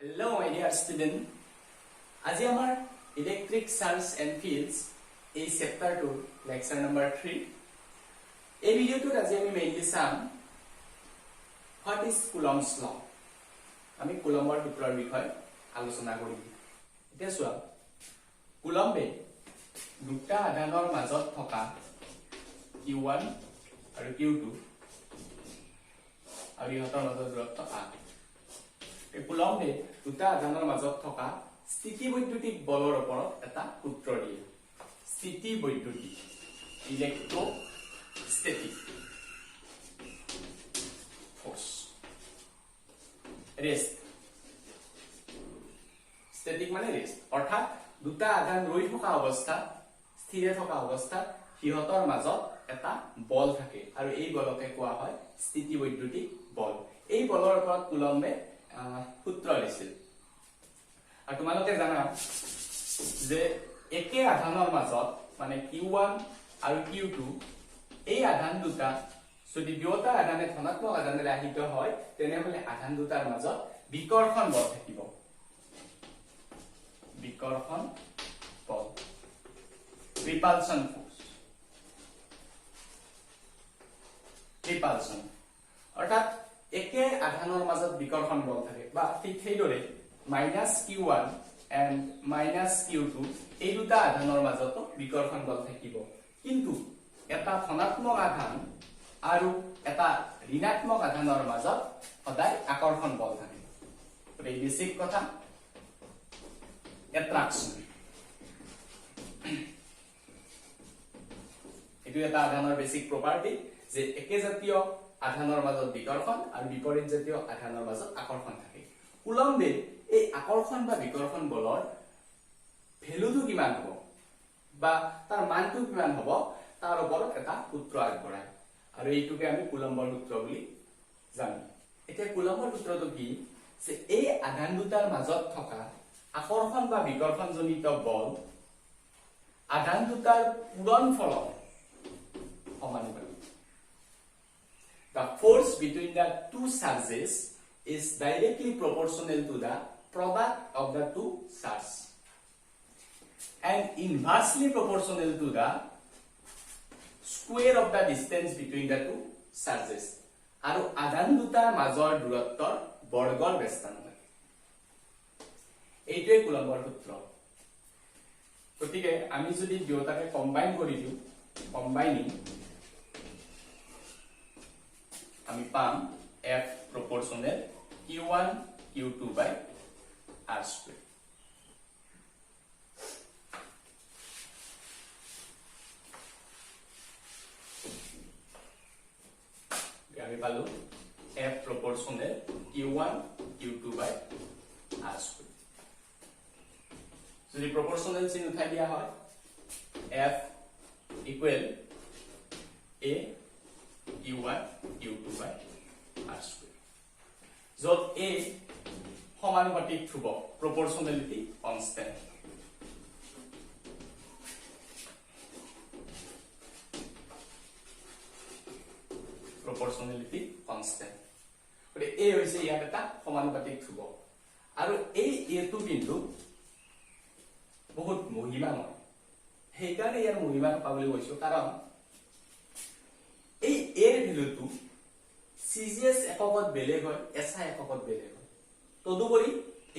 Hello my dear student. আজি আমাৰ electric charge and fields এই chapter 2 lecture number 3 এই ভিডিওটোত আজি আমি মেইনলি চাম what is Coulomb's law আমি কুলম্বৰ সূত্ৰৰ বিষয়ে আলোচনা কৰিম এতিয়া চোৱা কুলম্বে দুটা আধানৰ মাজত থকা q1 আৰু q2 আৰু ইহঁতৰ মাজত দূৰত্ব r কুলম্বে দুটা আধানৰ মাজত থকা স্থিতি বৈদ্যুতিক বলৰ ওপৰত এটা সূত্ৰ দিয়ে স্থিতি বৈদ্যুতিক ইলেক্ট্ৰোষ্টেটিক ফোৰ্স ৰেস্ট স্ট্যাটিক মানে ৰেস্ট অৰ্থাৎ দুটা আধান ৰৈ থকা অৱস্থাত স্থিৰে থকা অৱস্থাত সিহঁতৰ মাজত এটা বল থাকে আৰু এই বলকে কোৱা হয় স্থিতি বৈদ্যুতিক বল এই বলৰ ওপৰত কুলম্বে সূত্ৰ দিছিল আৰু তোমালোকে জানা যে একে আধানৰ মাজত মানে q1 আৰু q2 এই আধান দুটা যদি দুটা আধানে ধনাত্মক আধানেৰে আহিত হয় তেনেহলে আধান দুটাৰ মাজত বিকৰ্ষণ বল থাকিব বিকৰ্ষণ বল ৰিপালচন ফোৰ্স ৰিপালচন অৰ্থাৎ একে আধানৰ মাজত বিকৰ্ষণ বল থাকে বা ঠিক সেইদৰে -q1 and -q2 এই দুটা আধানৰ মাজত বিকৰ্ষণ বল থাকিব কিন্তু এটা ধনাত্মক আধান আৰু এটা ঋণাত্মক আধানৰ মাজত সদায় আকৰ্ষণ বল থাকে এই বেসিক কথা এট্ৰাকশন এটো এটা আধানৰ বেসিক প্ৰপাৰ্টি যে একে জাতীয় আধানৰ মাজত বিকৰ্ষণ আৰু বিপৰীত জাতীয় আধানৰ মাজত আকৰ্ষণ থাকে কুলম্বে এই আকৰ্ষণ বা বিকৰ্ষণ বলৰ ভ্যালুটো কিমান হ'ব বা তাৰ মানটো কিমান হ'ব তাৰ ওপৰত এটা সূত্ৰ আগবঢ়ায় আৰু এইটোকে আমি কুলম্বৰ সূত্ৰ বুলি জানো এতিয়া কুলম্বৰ সূত্ৰটো কি যে এই আধান দুটাৰ মাজত থকা আকৰ্ষণ বা বিকৰ্ষণ জনিত বল আধান দুটাৰ পূৰণফলৰ সমানুপাতিক The force between the two charges is directly proportional to the product of the two charges and inversely proportional to the square of the distance between the two charges. আৰু আধান দুটাৰ মাজৰ দূৰত্বৰ বৰ্গৰ ব্যস্তাংক এইটোৱে কুলম্বৰ সূত্ৰ গতিকে আমি যদি দুয়োটাকে কম্বাইন কৰি দিও কম্বাইনিং আমি পাম F proportional q1 q2 by r square আমি পালো F proportional q1 q2 by r square যদি proportional চিহ্ন উঠাই দিয়া হয় F equal a q1 q2 by r square যত a সমানুপাতিক ধ্ৰুব proportionality constant proportionality constant গতে a হৈছে ইয়াত এটা সমানুপাতিক ধ্ৰুব আৰু এই a টো বিন্দু বহুত মহিমাময় সেইকাৰণে ইয়াৰ মহিমা পাবলৈ কৈছো কাৰণ এই এৰ ভ্যালুটো সিজিএস এককত বেলেগ হয় এসআই এককত বেলেগ হয় তদুপৰি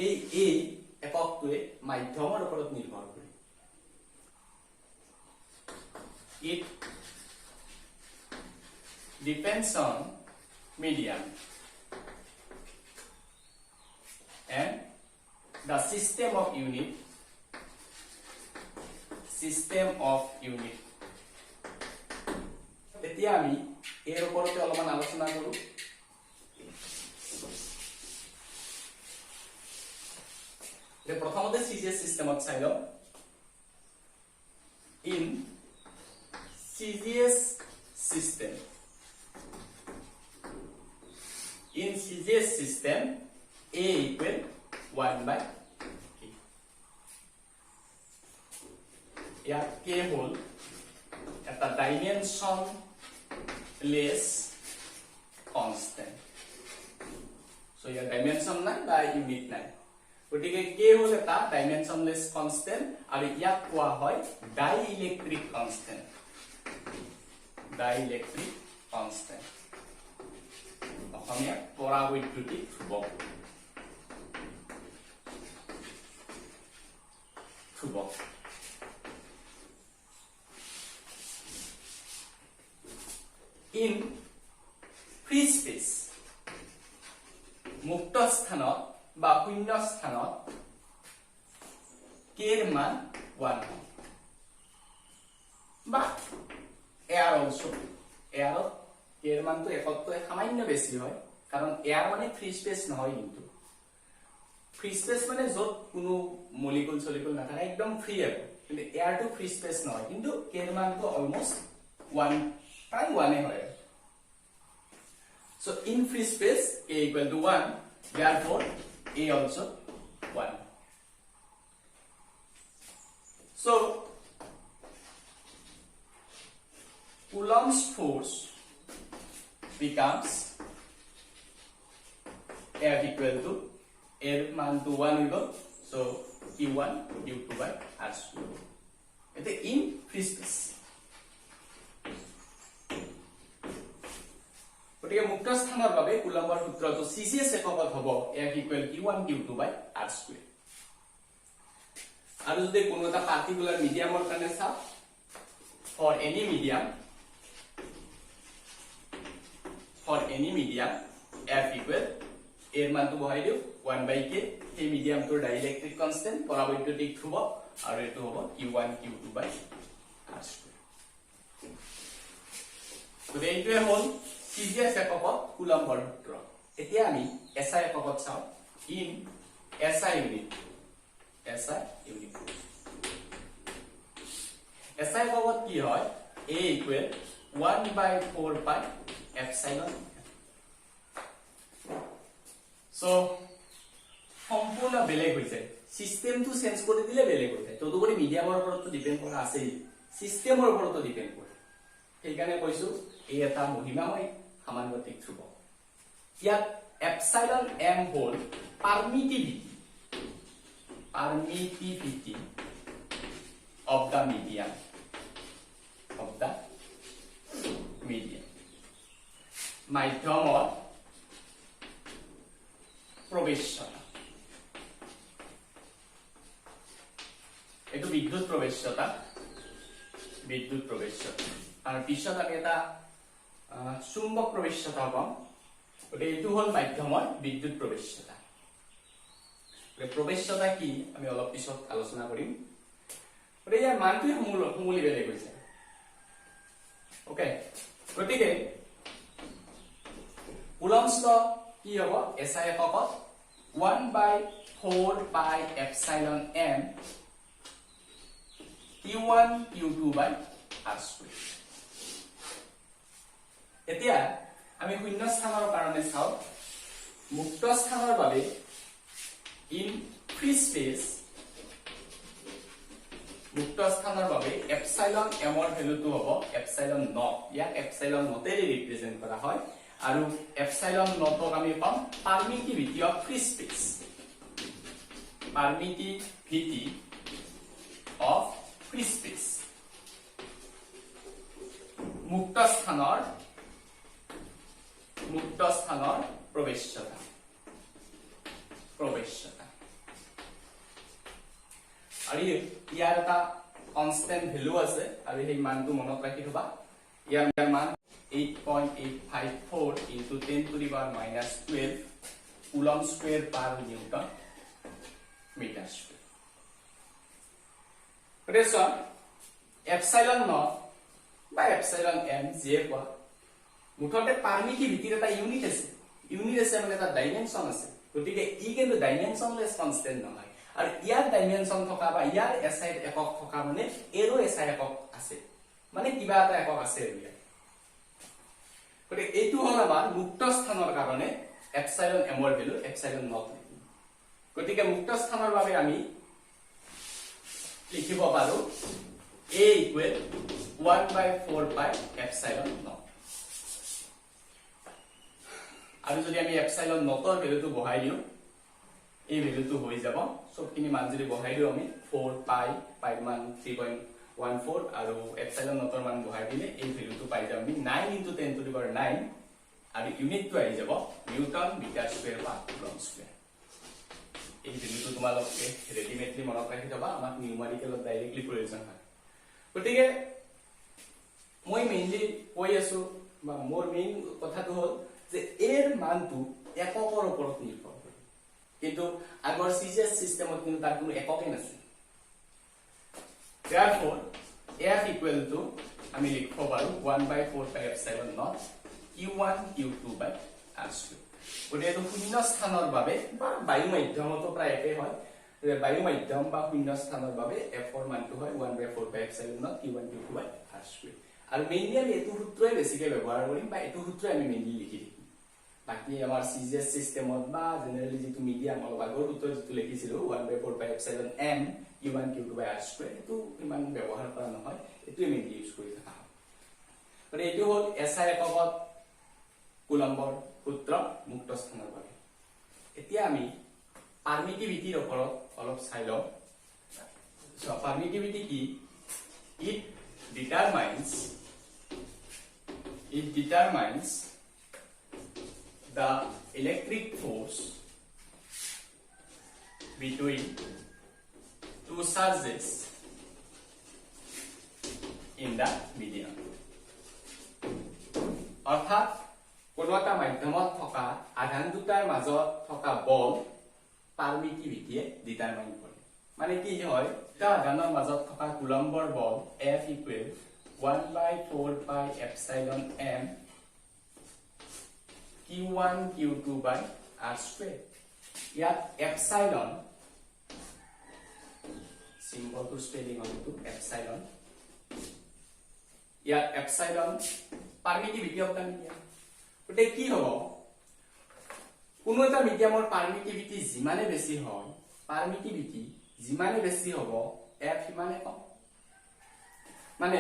এই এ এককটোৱে মাধ্যমৰ ওপৰত নিৰ্ভৰ কৰে it depends on medium and the system of unit এতিয়া আমি এর ওপৰতে অলপমান আলোচনা কৰো যে প্ৰথমতে সিজিএস সিস্টেমত চাই লও in CGS system a equal 1 by k ইয়াত k হল এটা dimension less constant so your dimension নাই বা unit নাই গতিকে k হল এটা ডাইমেনশনলেস কনস্ট্যান্ট আৰু ইয়াক কোৱা হয় dielectric constant dielectric constant Assamese পৰাবৈদ্যুতিক ধ্ৰুৱক in free space মুক্ত স্থানত বা শূন্য স্থানত k এর মান 1 হয় বা air also air k এর মান তো একত্ব সামান্য বেশি হয় কারণ air মানে free space নহয় কিন্তু free space মানে যত কোনো মলিকুল সলিকুল না থাকে একদম ফ্রি আছে কিন্তু air to free space নহয় কিন্তু k এর মান তো অলমোস্ট 1 প্রায় 1 এ হয় so in free space k equal to 1 therefore a also 1 so Coulomb's force becomes F equal to F मान to 1 will go so q1 q2 by r square it is in free space গতিকে মুক্ত স্থানৰ বাবে কুলম্বৰ সূত্ৰটো CCS এককত হ'ব F equal q1 q2 by r square আৰু যদি কোনো এটা পাৰ্টিকুলাৰ মিডিয়ামৰ কাৰণে চাও for any medium F equal এৰ মান তো বহাই দিও 1 by k এই মিডিয়ামটোৰ ডাইইলেক্ট্ৰিক কনস্ট্যান্ট পৰাবৈদ্যুতিক ধ্ৰুৱক আৰু এটো হ'ব q1 q2 by r square গতিকে এইটোৱে হ'ল CCS এককত কুলম্বৰ সূত্ৰ এতিয়া আমি SI এককত চাও in SI unit SI এককত কি হয় A equal 1 by 4 pi epsilon so সম্পূৰ্ণ বেলেগ হৈ যায় সিস্টেমটো চেঞ্জ কৰি দিলে বেলেগ হৈ যায় তদুপৰি মিডিয়ামৰ ওপৰত ডিপেন্ড কৰা আছে সিস্টেমৰ ওপৰত ডিপেন্ড কৰে সেইকাৰণে কৈছো এই এটা মহিমাময় সমানুপাতিক ধ্ৰুৱক ইয়াত epsilon m hall permittivity of the medium মাধ্যমৰ প্ৰৱেশ্যতা এটো বিদ্যুৎ প্ৰৱেশ্যতা আৰু পিছত আমি এটা চুম্বক প্ৰৱেশ্যতা পাম গতিকে এইটো হল মাধ্যমৰ বিদ্যুৎ প্ৰৱেশ্যতা প্ৰৱেশ্যতা কি আমি অলপ পিছত আলোচনা কৰিম গতিকে ইয়াৰ মানটো সমূলি বেলেগ হৈছে ওকে গতিকে কুলম্বছ ল কি হ'ব SI এককত 1 by 4 pi epsilon m q1 q2 by r square এতিয়া আমি শূন্য স্থানৰ কাৰণে চাও মুক্ত স্থানৰ বাবে in free space মুক্ত স্থানৰ বাবে epsilon m ৰ ভ্যালুটো হ'ব epsilon naught ইয়াক epsilon naught এ ৰিপ্ৰেজেন্ট কৰা হয় আৰু epsilon naught ক আমি পাম permittivity of free space মুক্ত স্থানৰ প্ৰৱেশ্যতা আৰু ইয়াৰ এটা কনস্ট্যান্ট ভ্যালু আছে আৰু এই মানটো মনত ৰাখি থবা ইয়াৰ মান 8.854 into 10 to the power minus 12 Coulomb square per Newton meter square. So, epsilon naught by epsilon m je kwa মুঠতে permittivity এটা ইউনিট আছে মানে এটা ডাইমেনশন আছে গতিকে ই কিন্তু ডাইমেনশনলেস কনস্ট্যান্ট নহয় আৰু ইয়াৰ ডাইমেনশন থকা বা ইয়াৰ SI একক থকা মানে এৰো SI একক আছে মানে কিবা এটা একক আছে ইয়াৰ গতিকে এইটো হল আমাৰ মুক্ত স্থানৰ কাৰণে epsilon m ৰ ভ্যালু epsilon naught গতিকে মুক্ত স্থানৰ বাবে আমি লিখিব পাৰো a equal 1 by 4 pi epsilon naught আৰু যদি আমি epsilon naught ৰ ভ্যালুটো বহাই দিও এই ভ্যালুটো হৈ যাব সবখিনি মান যদি বহাই দিও আমি 4 পাই পাই মান 3.14 আৰু এপসাইলন নটৰ মান বহাই দিলে এই ভ্যালুটো পাই যাম আমি 9 * 10 to the power 9 আৰু ইউনিটটো আহি যাব নিউটন মিটাৰ স্কয়াৰ বা কুলম স্কয়াৰ এই ভ্যালুটো তোমালোকে ৰেডিমেডলি মনত ৰাখি থবা আমাক নিউমাৰিকেলত ডাইৰেক্টলি প্ৰয়োজন হয় গতিকে মই মেইনলি কৈ আছো বা মোৰ মেইন কথাটো হ'ল যে এৰ মানটো এককৰ ওপৰত নিৰ্ভৰ কৰে কিন্তু আগৰ সিজিএস সিস্টেমত কিন্তু তাৰ কোনো এককে নাছিল therefore f equal to আমি লিখব পাৰো 1/4 pi epsilon naught q1 q2 by r square গতিকে এটো শূন্য স্থানৰ বাবে বা বায়ু মাধ্যমতো প্ৰায় একে হয় বায়ু মাধ্যম বা শূন্য স্থানৰ বাবে f ৰ মানটো হয় 1/4 pi epsilon naught q1 q2 by r square আৰু মেইনলি আমি এটো সূত্ৰই বেছিকৈ ব্যৱহাৰ কৰিম বা এটো সূত্ৰই আমি মেইনলি লিখি দিম বাকি আমাৰ সিজিএস সিস্টেমত বা জেনাৰেলি যেটো মিডিয়াম অলপ আগৰ সূত্ৰ যেটো লিখিছিলো 1/4 pi epsilon m q1 q2 by r square এটো ইমান ব্যৱহাৰ কৰা নহয় এটো মেইনলি ইউজ কৰি থকা হয় মানে এটো হ'ল এসআই এককত কুলম্বৰ সূত্ৰ মুক্ত স্থানৰ বাবে এতিয়া আমি পাৰমিটিভিটিৰ ওপৰত অলপ চাই লওঁ সো পাৰমিটিভিটি কি it determines the electric force between two charges in the medium অর্থাৎ কোনো এটা মাধ্যমত থকা আধান দুটাৰ মাজত থকা বল পাৰমিটিভিটিয়ে ডিটাৰমাইন কৰে মানে কি হয় এটা আধানৰ মাজত থকা কুলম্বৰ বল F equal 1/4 pi epsilon m q1 q2 by r square ইয়াত epsilon symbol to spelling on to epsilon ইয়াত epsilon permittivity of the medium ওটা কি হবো কোনো এটা মিডিয়ামৰ পারমিটিভিটি যিমানে বেছি হয় পারমিটিভিটি যিমানে বেছি হবো f সিমানে কম মানে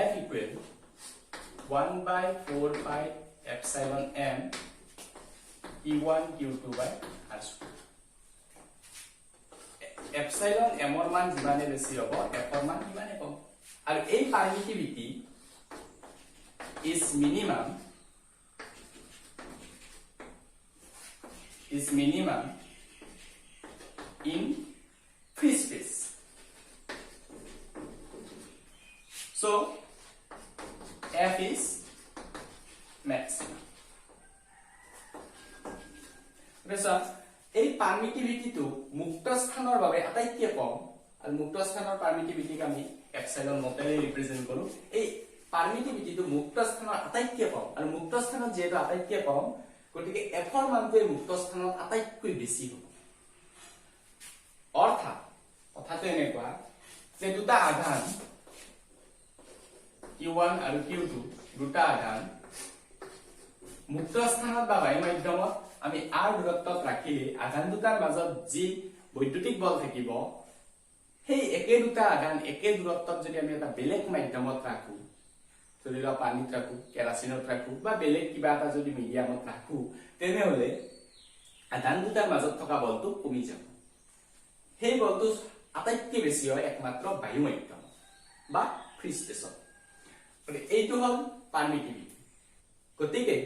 f equal 1/4 pi epsilon m q1 q2 by r square epsilon m or মান যিমানে বেছি হ'ব f or মান সিমানে কম আৰু এই permittivity is minimum in free space so f is maximum এই পারমিটিভিটি তো মুক্ত স্থানৰ বাবে আটাইতকৈ কম আৰু মুক্ত স্থানৰ পাৰমিটিভিটিক আমি এপসাইলন নটেৰে ৰিপ্ৰেজেন্ট কৰো এই পাৰমিটিভিটি তো মুক্ত স্থানৰ আটাইতকৈ কম আৰু মুক্ত স্থানত যেটো আটাইতকৈ কম গতিকে f ৰ মানটো মুক্ত স্থানত আটাইতকৈ বেছি হ'ব অৰ্থাৎ কথাটো এনেকুৱা যে দুটা আধান q1 আৰু q2 দুটা আধান মুক্ত স্থানত বা বায়ু মাধ্যমত আমি r দূৰত্বত ৰাখিলে আধান দুটাৰ মাজত যি বৈদ্যুতিক বল থাকিব সেই একে দুটা আধান একে দূৰত্বত যদি আমি এটা বেলেগ মাধ্যমত ৰাখো যদি ল পানীত ৰাখো কেৰাচিনত ৰাখো বা বেলেগ কিবা এটা যদি মিডিয়ামত ৰাখো তেনেহলে আধান দুটাৰ মাজত থকা বলটো কমি যাব সেই বলটো আটাইতকৈ বেছি হয় একমাত্ৰ বায়ু মাধ্যম বা ফ্ৰী স্পেচত মানে এইটো হ'ল পাৰমিটিভিটি গতিকে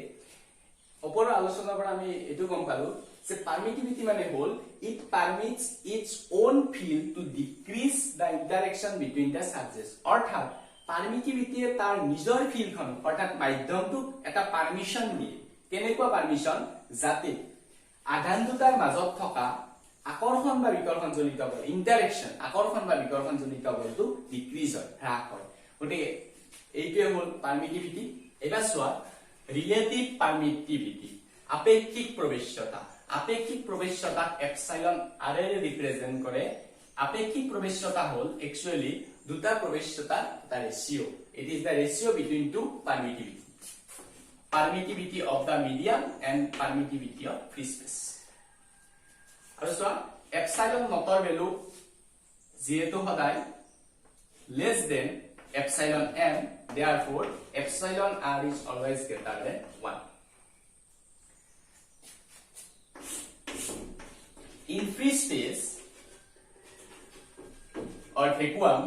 ওপৰৰ আলোচনাৰ পৰা আমি এটো গম পালো যে পারমিটিভিটি মানে হল it permits its own field to decrease the interaction between the charges অৰ্থাৎ পাৰমিটিভিটি তাৰ নিজৰ ফিল্ডখন অৰ্থাৎ মাধ্যমটো এটা পাৰমিশন দিয়ে কেনেকুৱা পাৰমিশন যাতে আধান দুটাৰ মাজত থকা আকৰ্ষণ বা বিকৰ্ষণ জনিত বল ইন্টাৰেকশন আকৰ্ষণ বা বিকৰ্ষণ জনিত বলটো ডিক্ৰিজ হয় হ্ৰাস হয় গতিকে এইটোৱে হ'ল পাৰমিটিভিটি এবাৰ চোৱা ৰিলেটিভ পাৰমিটিভিটি আপেক্ষিক প্ৰবেশ্যতা এপসাইলন r এৰ ৰিপ্ৰেজেন্ট কৰে আপেক্ষিক প্ৰবেশ্যতা হল एक्चुअली দুটা প্ৰবেশ্যতাৰ এটা ratio it is the ratio between two permittivity of the medium and permittivity of free space আৰু চোৱা এপসাইলন নটৰ ভ্যালু যেহেতু সদায় less than epsilon m, therefore epsilon r is always greater than 1. In free space or vacuum,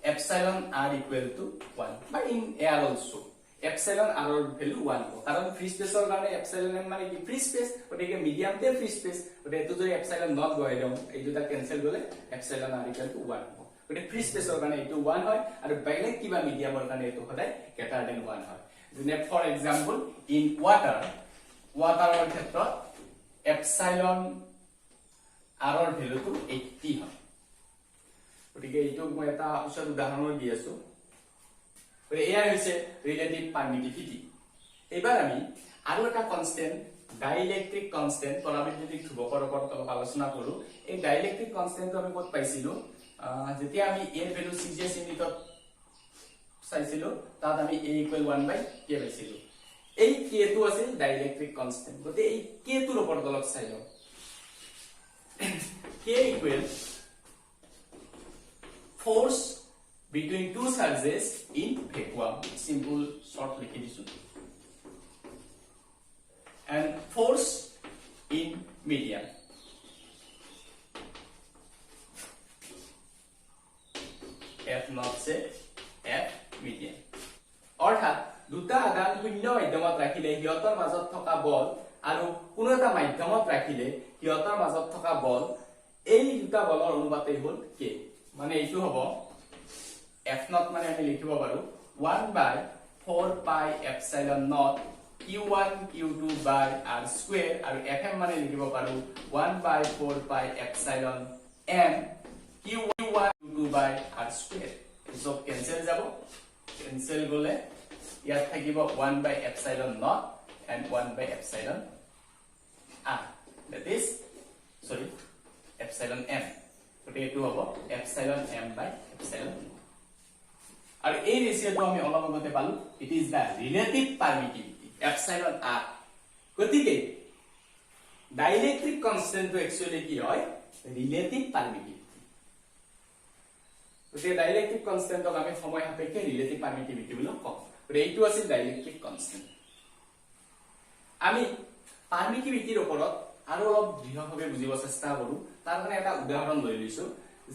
epsilon r equal to 1, but in air also epsilon r value 1 ho, karon free space or garane epsilon m mane ki free space, otike medium te free space, ote etu jodi epsilon not goy dom ei duta cancel gole epsilon r equal to 1 ho, ote free space or garane etu 1 hoy aru beleg kiba medium or garane etu hodai greater than 1 hoy. For example, in water or khetrot epsilon r or value to 80 hoy, otike etu moi eta usor udahoron di asu. এয়া হৈছে relative permittivity. এবার আমি আৰু এটা constant dielectric constant প্ৰবাবিলিটি ধ্ৰুবকৰ ওপৰত অলপ আলোচনা কৰো। এই ডাইইলেক্ট্রিক কনস্ট্যান্টটো আমি ক'ত পাইছিলো, যেতিয়া আমি a এর ভ্যালু সিজিএস ইউনিটত চাইছিলো, তাত আমি a = 1/k পাইছিলো। এই k টো আছিল ডাইইলেক্ট্রিক কনস্ট্যান্ট, গতে এই k টোৰ ওপৰত অলপ চাই লও। k = force between two surfaces in vacuum, simple short likhi disu, and force in medium. F naught se F medium. অর্থাৎ দুটা আধান শূন্য মাধ্যমত ৰাখিলে হিয়তৰ মাজত থকা বল আৰু কোনো এটা মাধ্যমত ৰাখিলে হিয়তৰ মাজত থকা বল, এই দুটা বলৰ অনুপাতেই হ'ল k। মানে এইটো হ'ব F naught মানে আমি লিখিব পাৰো 1/4 pi epsilon naught q1 q2 by r square, আৰু fm মানে লিখিব পাৰো 1/4 pi epsilon m q1 q2 by r square। সব ক্যান্সেল যাব, ক্যান্সেল গলে ইয়াত থাকিব 1/epsilon naught and 1/epsilon r, that is epsilon m, গতে এটো হ'ব epsilon m/epsilon। আর এই রেশিওটো আমি অলপ আগতে পালো, it is da relative permittivity epsilon r। গতিকে ডাইইলেক্ট্রিক কনস্ট্যান্টটো एक्चुअली কি হয়, রিলেটিভ পারমিটিভিটি। গতিকে ডাইইলেক্ট্রিক কনস্ট্যান্টক আমি সময় সাপেক্ষে রিলেটিভ পারমিটিভিটি বুলি কওঁ। গতিকে এইটো আছিল ডাইইলেক্ট্রিক কনস্ট্যান্ট। আমি পাৰমিটিভিটিৰ ওপৰত আৰু অলপ দৃঢ়ভাৱে বুজিব চেষ্টা কৰো। তাৰ কাৰণে এটা উদাহৰণ লৈ লৈছো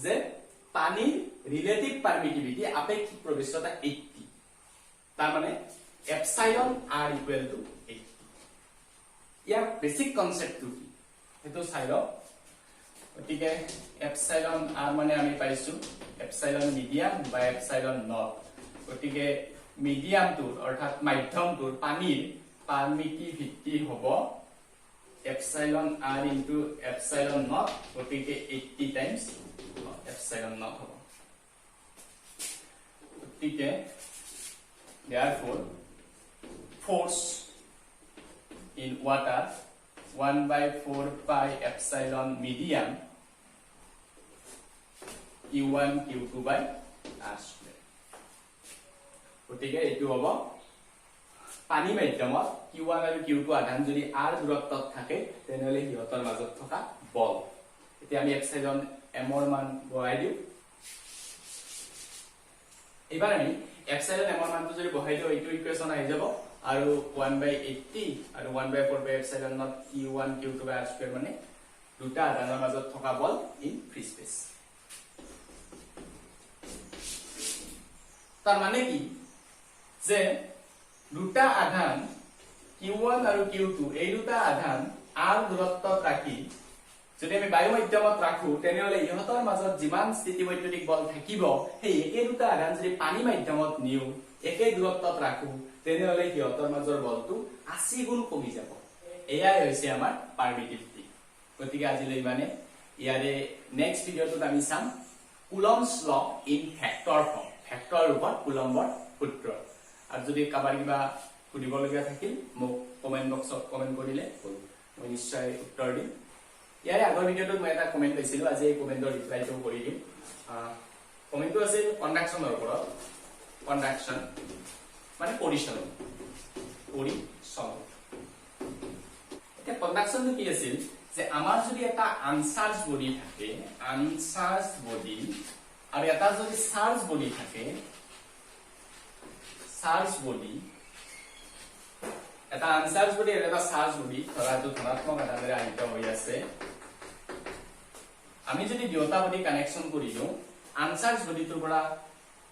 যে পানীৰ ৰিলেটিভ পাৰমিটিভিটি আপেক্ষিক প্ৰবেশ্যতা 80, তাৰ মানে এপসাইলন r ইকুয়াল টু 80। ইয়াৰ বেসিক কনসেপ্টটো কি হেতু চাই লও। গতিকে এপসাইলন r মানে আমি পাইছো এপসাইলন মিডিয়াম বা এপসাইলন নট। গতিকে মিডিয়ামটোৰ অৰ্থাৎ মাধ্যমটোৰ পানীৰ পারমিটিভিটি হ'ব epsilon r into epsilon not, গতিকে 80 টাইমস epsilon naught hobo। গতিকে therefore force in water 1/4 pi epsilon medium q1 q2 by r square। গতিকে এইটো হ'ব পানী মাধ্যমত q1 আৰু q2 আধান যদি r দূৰত্বত থাকে তেনেহলে হিয়তৰ মাজত থকা বল। এতিয়া আমি epsilon m ৰ মান বহাই দিও। এবাৰ আমি epsilon m ৰ মানটো যদি বহাই দিও এইটো ইকুৱেচন আহি যাব, আৰু 1/80 আৰু 1/4 by epsilon naught q1 q2 by r square মানে দুটা আধানৰ মাজত থকা বল ইন ফ্ৰী স্পেস। তাৰ মানে কি যে দুটা আধান q1 আৰু q2 এই দুটা আধান r দূৰত্বত ৰাখি যদি আমি বায়ু মাধ্যমত ৰাখো তেনেহলে ইহতৰ মাজত যিমান স্থিতিবৈদ্যুতিক বল থাকিব সেই একে দুটা আধান যদি পানী মাধ্যমত নিও একে দূৰত্বত ৰাখো তেনেহলে ইহতৰ মাজৰ বলটো 80 গুণ কমি যাব। এয়াই হৈছে আমাৰ পাৰমিটিভিটি। গতিকে আজিলৈ মানে ইয়াৰে নেক্সট ভিডিওটোত আমি চাম Coulomb's law in vector form, vector ৰূপত কুলম্বৰ সূত্ৰ। আৰু যদি কাবাৰ কিবা সুধিবলগীয়া থাকিল মোক কমেন্ট বক্সত কমেন্ট কৰিলে মই নিশ্চয় উত্তৰ দিম। ইয়াৰে আগৰ ভিডিওটোত মই এটা কমেন্ট পাইছিলো, আজি এই কমেন্টৰ ৰিপ্লাইটো কৰি দিম। কমেন্টটো আছিল কন্ডাকশনৰ ওপৰত। কন্ডাকশন মানে পৰিচলন, পৰিচলন। এতিয়া কন্ডাকশনটো কি আছিল যে আমাৰ যদি এটা আনচাৰ্জ বডি থাকে, আনচাৰ্জ বডি, আৰু এটা যদি চাৰ্জ বডি থাকে চাৰ্জ বডি এটা আনচাৰ্জ বডি এটা চাৰ্জ বডি ধৰাটো ধনাত্মক আধানেৰে আহিত হৈ আছে আমি যদি দুটা বডি কানেকশন কৰি দিও আনচাৰ্জ বডিটোৰ পৰা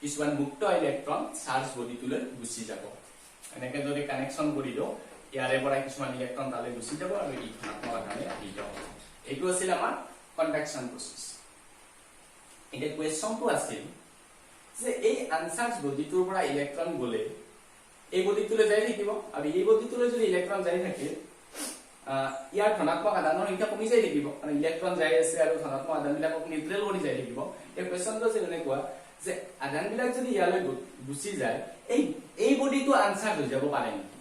কিছুমান মুক্ত ইলেক্ট্ৰন চাৰ্জ বডিটোলৈ গুচি যাব এনেকে যদি কানেকশন কৰি দিও ইয়াৰে পৰা কিছুমান ইলেক্ট্ৰন তালৈ গুচি যাব আৰু ই ধনাত্মক আধানে আহিত হ'ব এইটো আছিল আমাৰ কনডাকশন প্ৰসেস এটা কোৱেশ্চনটো আছিল যে এই আনচাৰ্জ বডিটোৰ পৰা ইলেক্ট্ৰন গলে এই বডিটোলৈ যাই থাকিব আৰু এই বডিটোলৈ যদি ইলেক্ট্ৰন যাই থাকে ইয়াৰ ধনাত্মক আধানৰ সংখ্যা কমি যাই থাকিব মানে ইলেক্ট্ৰন যাই আছে আৰু ধনাত্মক আধানবিলাকক নিউট্ৰেল কৰি যাই থাকিব এই কোৱেশ্চনটো আছে এনেকুৱা যে আধানবিলাক যদি ইয়ালৈ গুচি যায় এই বডিটো আনচাৰ্জ হৈ যাব পাৰে নেকি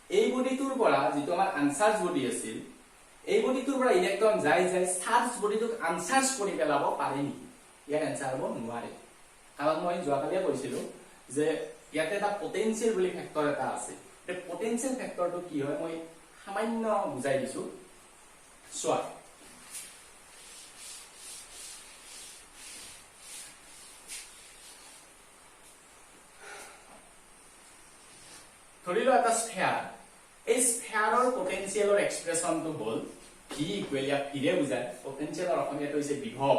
এই বডিটোৰ পৰা যেটো আমাৰ আনচাৰ্জ বডি আছিল এই বডিটোৰ পৰা ইলেক্ট্ৰন যাই চাৰ্জ বডিটোক আনচাৰ্জ কৰি পেলাব পাৰে নেকি ইয়াৰ এনসাৰ হ'ব নোৱাৰে কাৰণ মই যোৱাকালিয়ে কৈছিলো যে ইয়াতে এটা পটেনশিয়াল বুলি ফেক্টৰ এটা আছে এই পটেনশিয়াল ফেক্টৰটো কি হয় মই সামান্য বুজাই দিছো সোৱা ধৰিলো এটা স্ফিয়াৰ এই স্ফিয়াৰৰ পটেনশিয়ালৰ এক্সপ্ৰেছনটো হ'ল V ইকুৱেল ইয়া ভিৰে বুজায় পটেনশিয়ালৰ অসমীয়াটো হৈছে বিভৱ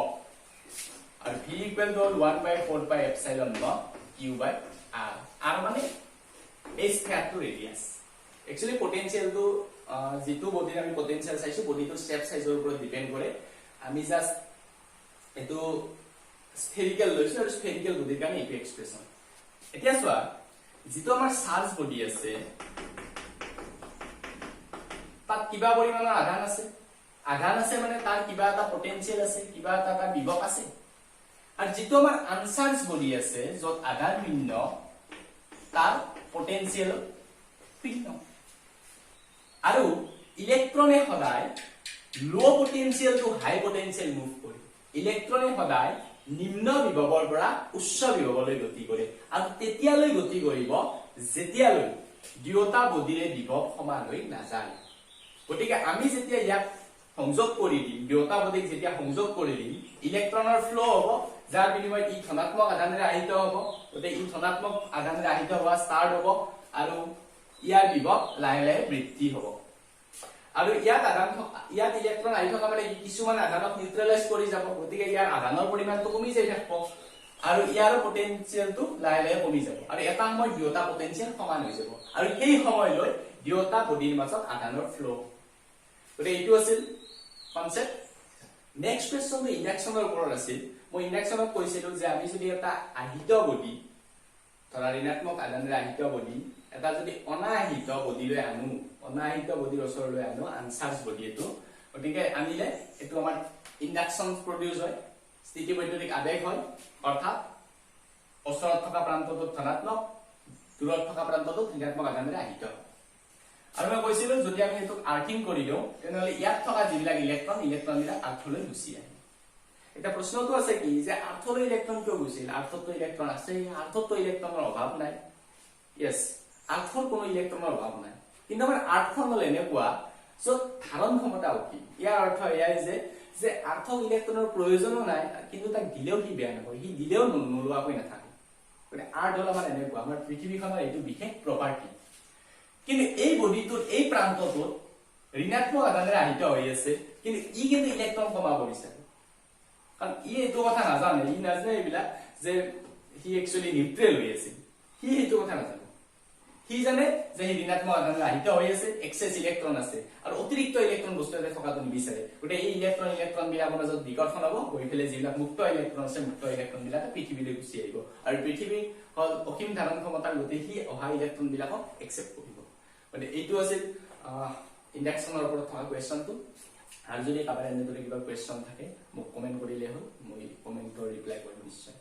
আৰু V equal to 1/4 pi epsilon naught Q by R R মানে এই স্ফিয়াৰটো ৰেডিয়াস একচুয়ালি পটেনশিয়ালটো যেটো বডিৰ আমি পটেনশিয়াল চাইছো বডিটোৰ শেপ সাইজৰ ওপৰত ডিপেন্ড কৰে আমি জাস্ট এটো স্ফেৰিকেল লৈছো আৰু স্ফেৰিকেল বডিৰ কাৰণে এইটো এক্সপ্ৰেছন এতিয়া চোৱা যেটো আমাৰ চাৰ্জ বডি আছে তাত কিবা পৰিমাণৰ আধান আছে মানে তাৰ কিবা এটা পটেনশিয়াল আছে কিবা এটা বিভৱ আছে আৰু যেটো আমাৰ আনচাৰ্জ বডি আছে যত আধান ভিন্ন তাৰ পটেনশিয়াল ভিন্ন আৰু ইলেক্ট্ৰনে সদায় লো পটেনশিয়াল টু হাই পটেনশিয়াল মুভ কৰে ইলেক্ট্ৰনে সদায় নিম্ন বিভৱৰ পৰা উচ্চ বিভৱলৈ গতি কৰে আৰু তেতিয়ালৈ গতি কৰিব যেতিয়ালৈ দুয়োটা বডিৰে বিভৱ সমান হৈ নাযায় গতিকে আমি যেতিয়া ইয়াক সংযোগ কৰি দিম দুয়োটা বডিক যেতিয়া সংযোগ কৰি দিম ইলেক্ট্ৰনৰ ফ্লো হ'ব যাৰ বিনিময়ত ই ধনাত্মক আধানেৰে আহিত হ'ব গতিকে ই ধনাত্মক আধানেৰে আহিত হোৱা ষ্টাৰ্ট হ'ব আৰু ইয়াৰ বিভৱ লাহে লাহে বৃদ্ধি হ'ব আৰু ইয়াত ইলেক্ট্ৰন আহি থকা মানে কিছুমান আধানক নিউট্ৰেলাইজ কৰি যাব গতিকে ইয়াৰ আধানৰ পৰিমাণটো কমি যাই থাকিব আৰু ইয়াৰ পটেনশিয়ালটো লাহে লাহে কমি যাব আৰু এটা সময় দুয়োটা পটেনশিয়াল সমান হৈ যাব আৰু সেই সময়লৈ দুয়োটা বডিৰ মাজত আধানৰ ফ্লো গতিকে এইটো আছিল কনসেপ্ট নেক্সট কোৱেশ্চনটো ইন্ডাকচনৰ ওপৰত আছিল মই ইন্ডাকচনত কৈছিলো যে আমি যদি এটা আহিত বডি ধৰা ঋণাত্মক আধানেৰে আহিত বডি এটা যদি অনাহিত বডিলৈ আনো অনাহিত বডিৰ ওচৰলৈ আনো আনচাৰ্জ বডি এটো গতিকে আনিলে এটো আমাৰ ইন্ডাকচন প্ৰডিউস হয় স্থিতি বৈদ্যুতিক আবেগ হয় অৰ্থাৎ ওচৰত থকা প্ৰান্তটো ধনাত্মক দূৰত থকা প্ৰান্তটো ঋণাত্মক আধানেৰে আহিত হয় আৰু মই কৈছিলো যদি আমি এটো আৰ্থিং কৰি দিও তেনেহলে ইয়াত থকা যিবিলাক ইলেক্ট্ৰনবিলাক আৰ্থলৈ গুচি আহে এটা প্ৰশ্নটো আছে কি যে আৰ্থলৈ ইলেক্ট্ৰন কিয় গুচিল আৰ্থতো ইলেক্ট্ৰন আছে আৰ্থতো ইলেক্ট্ৰনৰ অভাৱ নাই ইয়েস আৰ্থৰ কোনো ইলেক্ট্ৰনৰ অভাৱ নাই কিন্তু আমাৰ আৰ্থখন হল এনেকুৱা য'ত ধাৰণ ক্ষমতা অতি ইয়াৰ অৰ্থ এয়াই যে আৰ্থক ইলেক্ট্ৰনৰ প্ৰয়োজনো নাই কিন্তু তাক দিলেও কি বেয়া নহয় সি দিলেও নোলোৱাকৈ নাথাকে মানে আৰ্থ হল আমাৰ এনেকুৱা আমাৰ পৃথিৱীখনৰ এইটো বিশেষ প্ৰপাৰ্টি কিন্তু এই বডিটোৰ এই প্ৰান্তটোত ঋণাত্মক আধানেৰে আহিত হৈ আছে কিন্তু ইলেক্ট্ৰন কমাব বিচাৰে কাৰণ এইটো কথা নাজানে নাজানে এইবিলাক যে সি একচুয়ালি নিউট্ৰেল হৈ আছে সি এইটো কথা নাজানে সি জানে যে ঋণাত্মক আধানেৰে আহিত হৈ আছে এক্সেস ইলেক্ট্ৰন আছে আৰু অতিৰিক্ত ইলেক্ট্ৰন বস্তু এটা থকাটো নিবিচাৰে গতিকে এই ইলেক্ট্ৰন বিলাকৰ মাজত বিকৰ্ষণ হ'ব গৈ পেলে যিবিলাক মুক্ত ইলেক্ট্ৰন আছে মুক্ত ইলেক্ট্ৰন বিলাক পৃথিৱীলৈ গুচি আহিব আৰু পৃথিৱী হল অসীম ধাৰণ ক্ষমতাৰ গতিকে সি অহা ইলেক্ট্ৰন বিলাকক একচেপ্ট কৰিব গতিকে এইটো আছিল ইন্ডাকচনৰ ওপৰত থকা কোৱেশ্চনটো আৰু যদি কাবাৰ এনেদৰে কিবা কোৱেশ্চন থাকে মোক কমেন্ট কৰিলে হ'ল মই কমেন্টৰ ৰিপ্লাই কৰিম নিশ্চয়